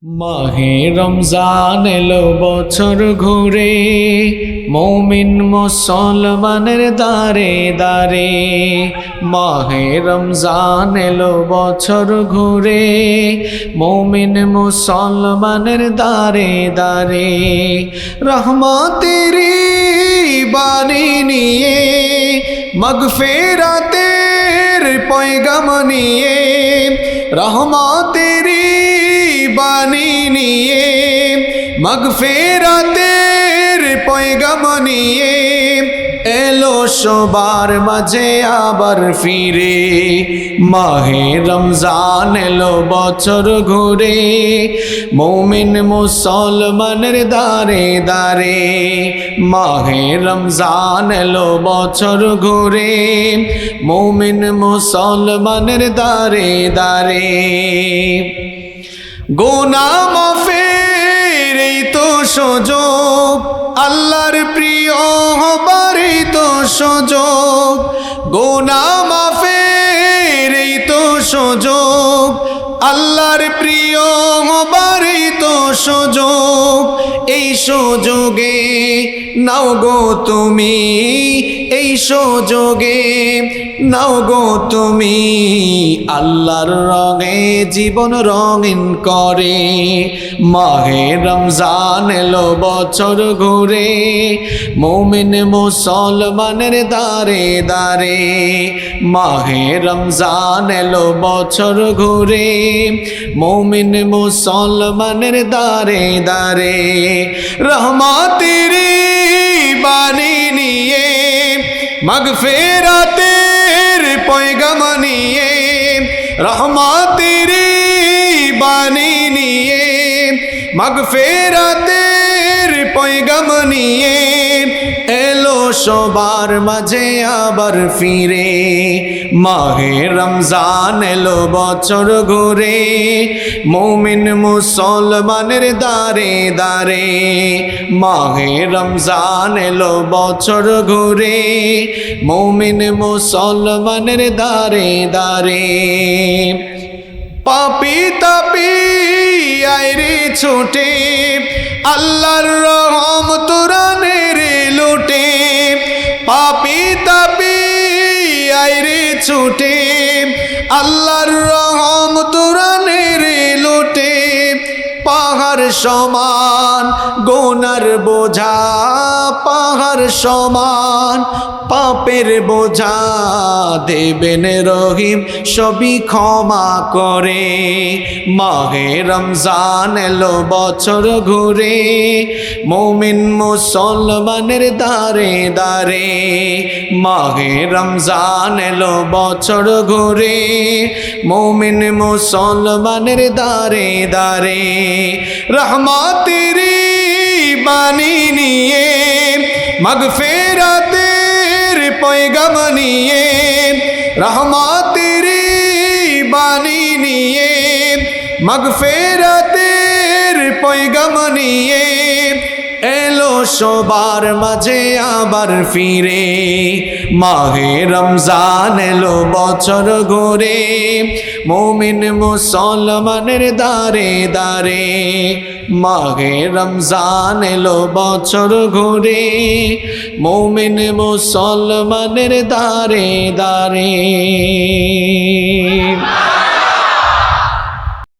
মাহে রমজান এলো বছর ঘুরে, মুমিন মুসলমানের দারে দারে। মাহে রমজান এলো বছর ঘুরে, মুমিন মুসলমানের দারে দারে। রহমতেরি বাণী নিয়ে, মাগফিরাতের পয়গাম নিয়ে, রহমতেরি বাণী নিয়ে, মাগফিরাতের পয়গাম নিয়ে এলো সবার মাঝে আবার ফিরে। মাহে রমজান এলো বছর ঘুরে, মুমিন মুসলমানের দারে দারে। মাহে রমজান এলো বছর ঘুরে, মুমিন মুসলমানের দারে দারে। গুনাহ মাফের এই তো সুযোগ, আল্লাহর প্রিয় হবার এই তো সুযোগ। গুনাহ মাফের এই তো সুযোগ, আল্লাহর প্রিয় হবার এই তো সুযোগ। এই সুযোগে নাও গো তুমি, এই সুযোগে নাও গো তুমি, আল্লাহর রঙে জীবন রঙিন করে। মাহে রমজান এলো বছর ঘুরে, মুমিন মুসলমানের দারে দারে। মাহে রমজান এলো বছর ঘুরে, মুমিন মুসলমানের দারে দারে। রহমতেরি বাণী নিয়ে, মাগফিরাতের পয়গাম নিয়ে, রহমতেরি বাণী নিয়ে, মাগফিরাতের পয়গাম নিয়ে এলো সবার মাঝে আবার ফিরে। মাহে রমজান এলো বছর ঘুরে, মুমিন মুসলমানের দারে দারে। মাহে রমজান এলো বছর ঘুরে, মুমিন মুসলমানের দারে দারে। পাপী তাপী আইরে ছুটে, আল্লাহর রহম তোরানে রে লুটে। পাপী তাপী আইরে ছুটে, আল্লাহর রহম তোরানে রে লুটে। পাহাড় সমান গুনার বোঝা, পাহাড় সমান পাপের বোঝা, দেবেন রহিম সবই ক্ষমা করে। মাহে রমজান এলো বছর ঘুরে, মুমিন মুসলমানের দারে দারে। মাহে রমজান এলো বছর ঘুরে, মুমিন মুসলমানের দারে দারে। রহমতেরি বাণী নিয়ে, মাগফিরাতের পয়গাম নিয়ে, রহমতেরি বাণী নিয়ে, মাগফিরাতের পয়গাম নিয়ে এলো সবার মাঝে আবার ফিরে। মাহে রমজান এলো বছর ঘুরে, মুমিন মুসলমানের দারে দারে। মাহে রমজান এলো বছর ঘুরে, মুমিন মুসলমানের দারে দারে।